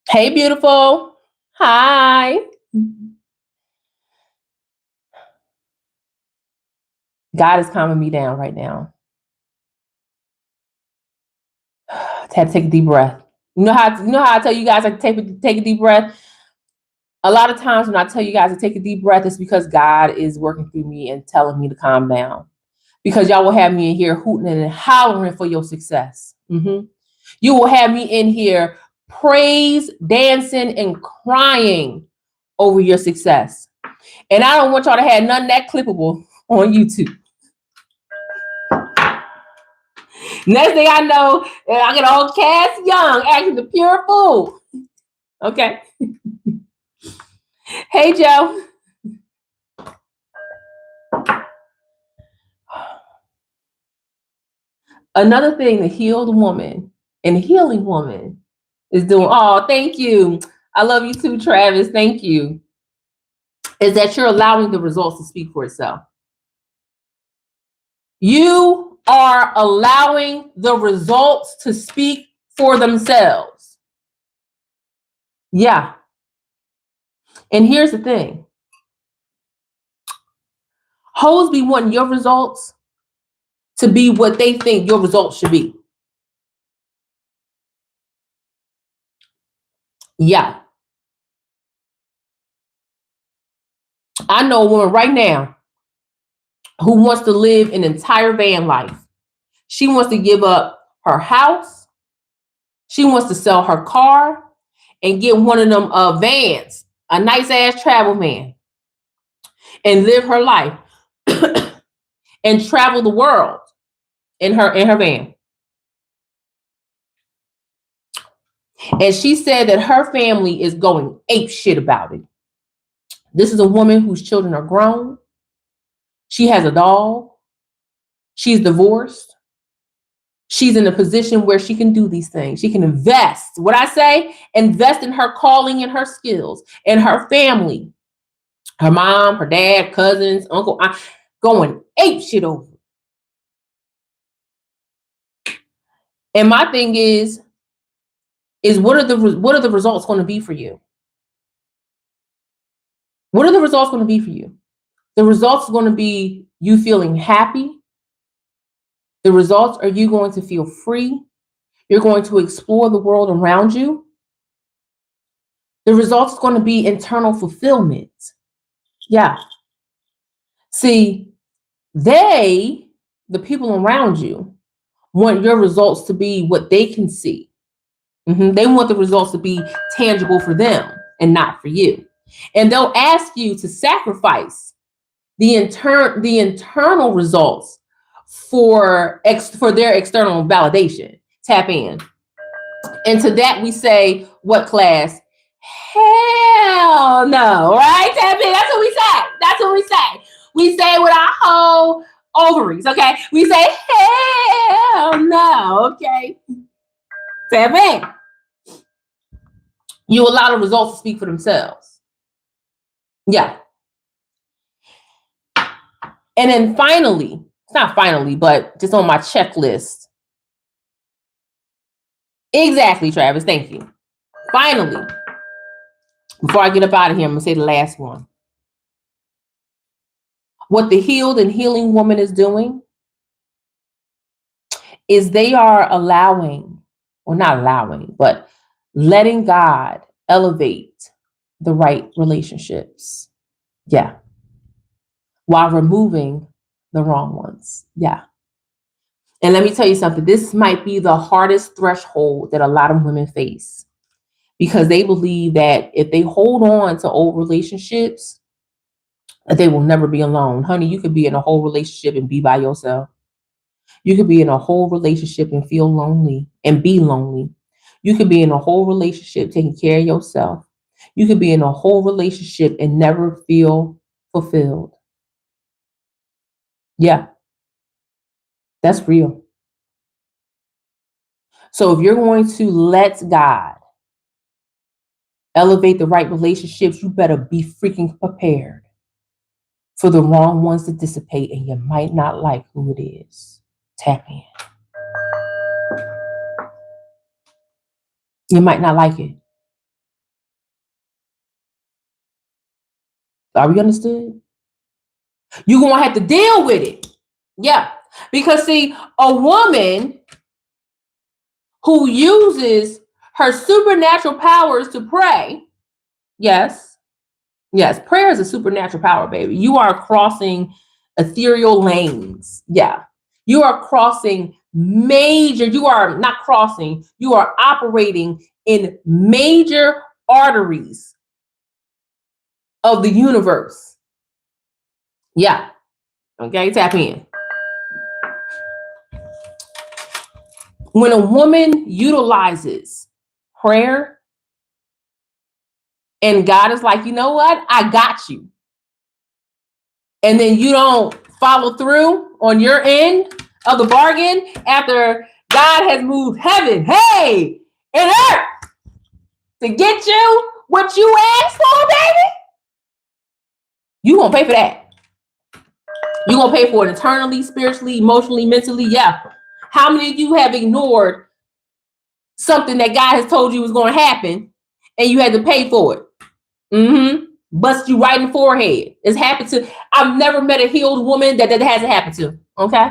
Hey, beautiful. Hi. God is calming me down right now. I had to take a deep breath. You know how I tell you guys I take a deep breath? A lot of times when I tell you guys to take a deep breath, it's because God is working through me and telling me to calm down. Because y'all will have me in here hooting and hollering for your success. You will have me in here praise, dancing, and crying over your success. And I don't want y'all to have none that clippable on YouTube. Next thing I know, I get old Cass Young acting the pure fool. Okay. Hey, Joe. Another thing the healed woman and healing woman is doing, oh, thank you. I love you too, Travis. Thank you. Is that you're allowing the results to speak for itself. You are allowing the results to speak for themselves. Yeah. And here's the thing. Hoes be wanting your results to be what they think your results should be. Yeah. I know a woman right now who wants to live an entire van life. She wants to give up her house. She wants to sell her car and get one of them vans, a nice ass travel van, and live her life and travel the world in her van. And she said that her family is going ape shit about it. This is a woman whose children are grown. She has a dog. She's divorced. She's in a position where she can do these things. She can invest. What I say, invest in her calling and her skills and her family. Her mom, her dad, cousins, uncle, going ape shit over. And my thing is what are the results going to be for you? What are the results going to be for you? The results are going to be you feeling happy. The results are you going to feel free. You're going to explore the world around you. The results is going to be internal fulfillment. Yeah. See, the people around you, want your results to be what they can see. They want the results to be tangible for them and not for you. And they'll ask you to sacrifice the internal results for their external validation. Tap in. And to that we say, what, class? Hell no, right? Tap in. That's what we say. That's what we say. We say it with our whole ovaries, okay? We say, hell no, okay? Tap in. You allow the results to speak for themselves. Yeah. And then finally, it's not finally, but just on my checklist. Exactly, Travis. Thank you. Finally, before I get up out of here, I'm going to say the last one. What the healed and healing woman is doing is they are allowing, or not allowing, but letting God elevate the right relationships. Yeah. While removing the wrong ones. Yeah. And let me tell you something, this might be the hardest threshold that a lot of women face, because they believe that if they hold on to old relationships, that they will never be alone. Honey, you could be in a whole relationship and be by yourself. You could be in a whole relationship and feel lonely and be lonely. You could be in a whole relationship taking care of yourself. You could be in a whole relationship and never feel fulfilled. Yeah, that's real. So if you're going to let God elevate the right relationships, you better be freaking prepared for the wrong ones to dissipate, and you might not like who it is. Tap in. You might not like it. Are we understood? You're going to have to deal with it. Yeah. Because see, a woman who uses her supernatural powers to pray, yes, prayer is a supernatural power, baby. You are crossing ethereal lanes. Yeah. You are crossing you are not crossing, you are operating in major arteries of the universe. Yeah. Okay, tap in. When a woman utilizes prayer and God is like, you know what? I got you. And then you don't follow through on your end of the bargain after God has moved heaven, hey, and earth to get you what you asked for, baby. You gonna pay for that. You gonna pay for it internally, spiritually, emotionally, mentally. Yeah. How many of you have ignored something that God has told you was going to happen and you had to pay for it? Bust you right in the forehead. It's happened to, I've never met a healed woman that hasn't happened to. Okay.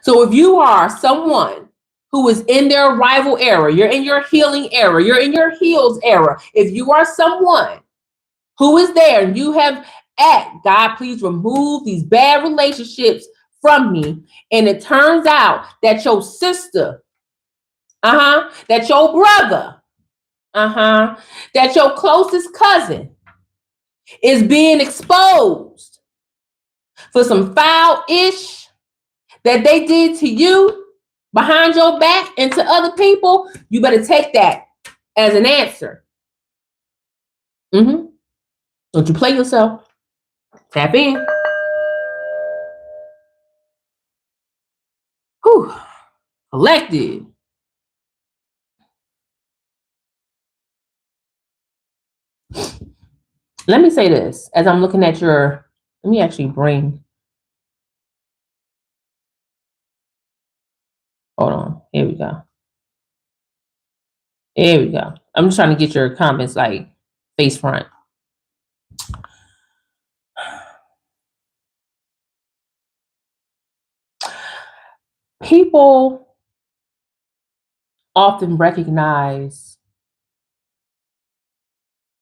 So if you are someone who is in their arrival era, you're in your healing era, you're in your healed era. If you are someone who is there and you have asked, God, please remove these bad relationships from me. And it turns out that your sister, that your brother, that your closest cousin is being exposed for some foul-ish that they did to you behind your back and to other people, you better take that as an answer. Don't you play yourself. Tap in. Whew. Collected. Let me say this as I'm looking at let me actually bring, hold on. Here we go. There we go. I'm just trying to get your comments like face front. People often recognize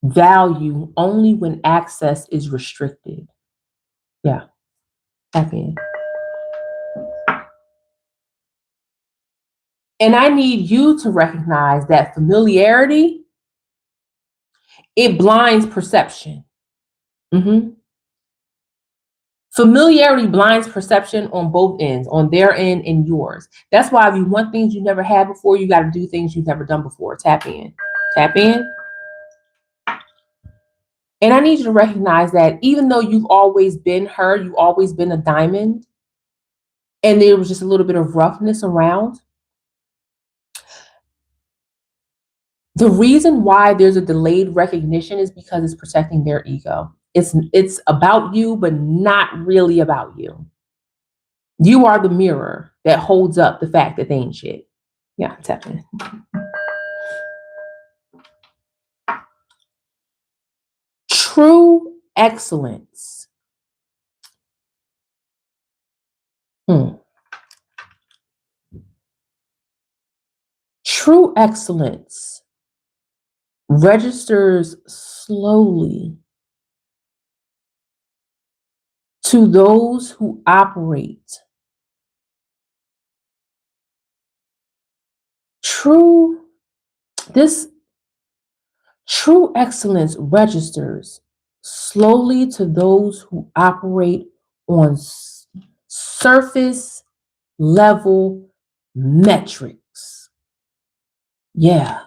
value only when access is restricted. Yeah. Tap in. And I need you to recognize that familiarity, it blinds perception. Familiarity blinds perception on both ends, on their end and yours. That's why if you want things you never had before, you got to do things you've never done before. Tap in. Tap in. And I need you to recognize that even though you've always been her, you've always been a diamond, and there was just a little bit of roughness around, the reason why there's a delayed recognition is because it's protecting their ego. It's about you, but not really about you. You are the mirror that holds up the fact that they ain't shit. Yeah, tap in. True excellence. True excellence registers slowly to those who operate. True excellence registers slowly to those who operate on surface level metrics. Yeah,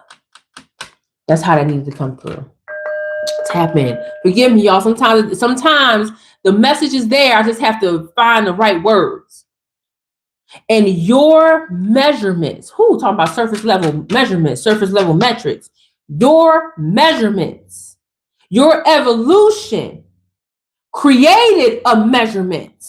that's how that needs to come through. Tap in. Forgive me, y'all. Sometimes the message is there. I just have to find the right words. And your measurements, talking about surface level measurements, surface level metrics, your measurements, your evolution created a measurement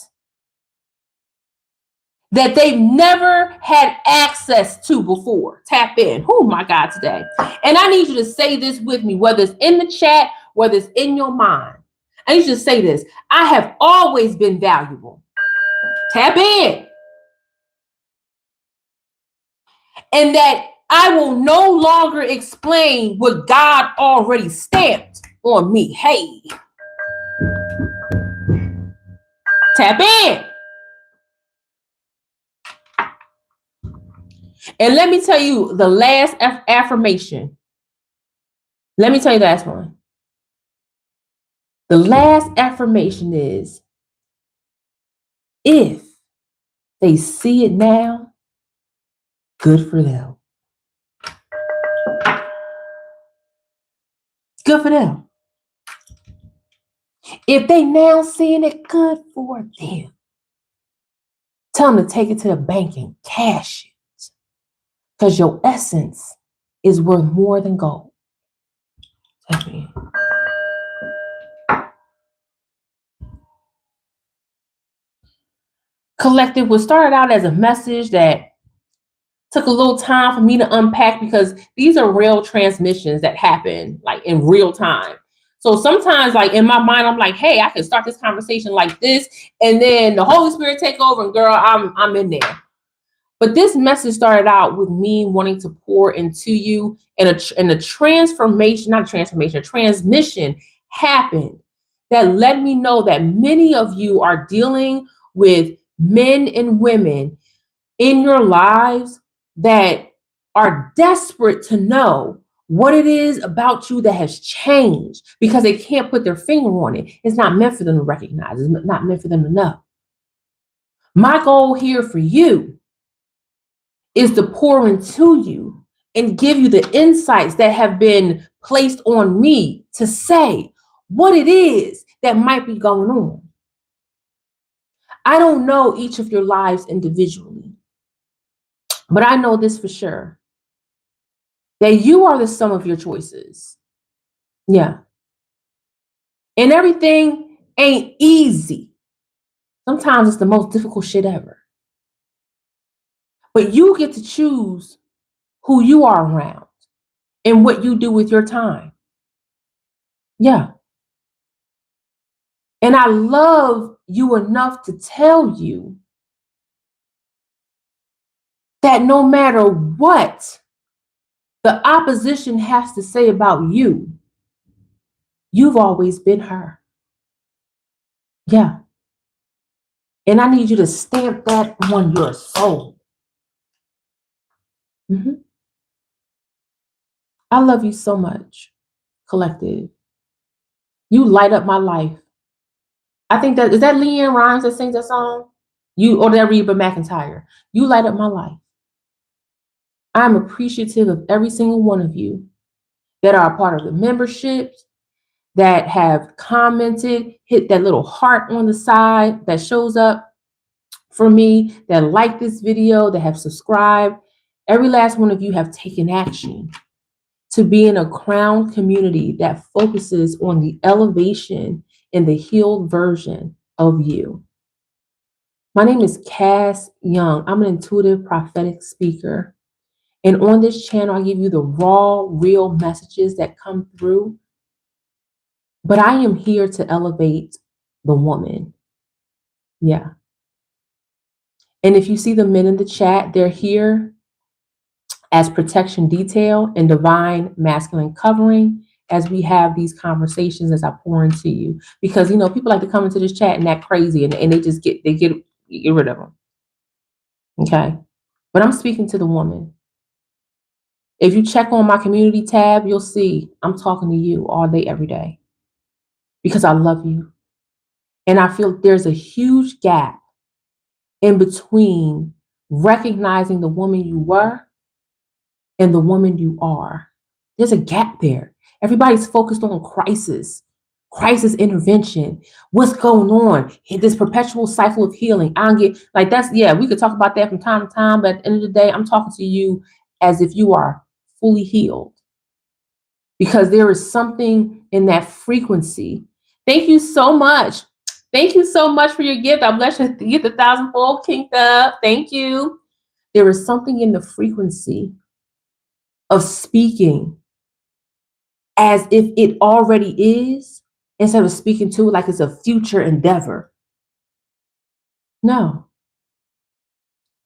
that they've never had access to before. Tap in. Oh my God, today. And I need you to say this with me, whether it's in the chat, whether it's in your mind. I need you to say this. I have always been valuable. Tap in. And that I will no longer explain what God already stamped on me. Hey. Tap in. And let me tell you the last affirmation. Let me tell you the last one. The last affirmation is, if they see it now, good for them. Good for them. If they now seeing it, good for them. Tell them to take it to the bank and cash it. Because your essence is worth more than gold. Collective was started out as a message that took a little time for me to unpack, because these are real transmissions that happen like in real time. So sometimes like in my mind, I'm like, hey, I can start this conversation like this. And then the Holy Spirit take over and girl, I'm in there. But this message started out with me wanting to pour into you, and a transmission happened that let me know that many of you are dealing with men and women in your lives that are desperate to know what it is about you that has changed, because they can't put their finger on it. It's not meant for them to recognize. It's not meant for them to know. My goal here for you is to pour into you and give you the insights that have been placed on me to say what it is that might be going on. I don't know each of your lives individually, but I know this for sure, that you are the sum of your choices. Yeah. And everything ain't easy. Sometimes it's the most difficult shit ever. But you get to choose who you are around and what you do with your time. Yeah. And I love you enough to tell you that no matter what the opposition has to say about you, you've always been her. Yeah. And I need you to stamp that on your soul. Mm-hmm. I love you so much, Collective. You light up my life. I think is that Leanne Rimes that sings that song? Or that Reba McEntire. You light up my life. I'm appreciative of every single one of you that are a part of the memberships, that have commented, hit that little heart on the side that shows up for me, that like this video, that have subscribed. Every last one of you have taken action to be in a crown community that focuses on the elevation and the healed version of you. My name is Cass Young. I'm an intuitive prophetic speaker. And on this channel, I give you the raw, real messages that come through. But I am here to elevate the woman. Yeah. And if you see the men in the chat, they're here as protection detail and divine masculine covering as we have these conversations, as I pour into you. Because, people like to come into this chat and act crazy, and they just get rid of them. Okay. But I'm speaking to the woman. If you check on my community tab, you'll see I'm talking to you all day, every day, because I love you. And I feel there's a huge gap in between recognizing the woman you were and the woman you are. There's a gap there. Everybody's focused on crisis, crisis intervention. What's going on? This perpetual cycle of healing. I don't get like that's we could talk about that from time to time, but at the end of the day, I'm talking to you as if you are fully healed. Because there is something in that frequency. Thank you so much. Thank you so much for your gift. I bless you. Get the 1,000-fold kinked up. Thank you. There is something in the frequency of speaking as if it already is, instead of speaking to it like it's a future endeavor. No.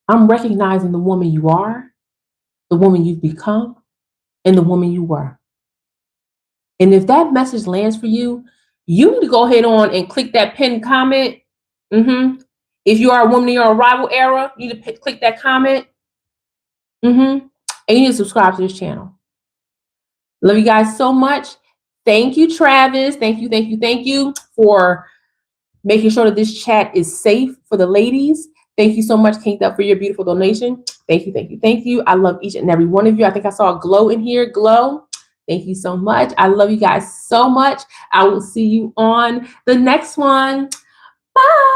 I'm recognizing the woman you are, the woman you've become, and the woman you were. And if that message lands for you, you need to go ahead on and click that pinned comment. If you are a woman in your arrival era, you need to click that comment. And you need to subscribe to this channel. Love you guys so much. Thank you, Travis. Thank you for making sure that this chat is safe for the ladies. Thank you so much, Kinked Up, for your beautiful donation. Thank you. I love each and every one of you. I think I saw a glow in here. Glow. Thank you so much. I love you guys so much. I will see you on the next one. Bye.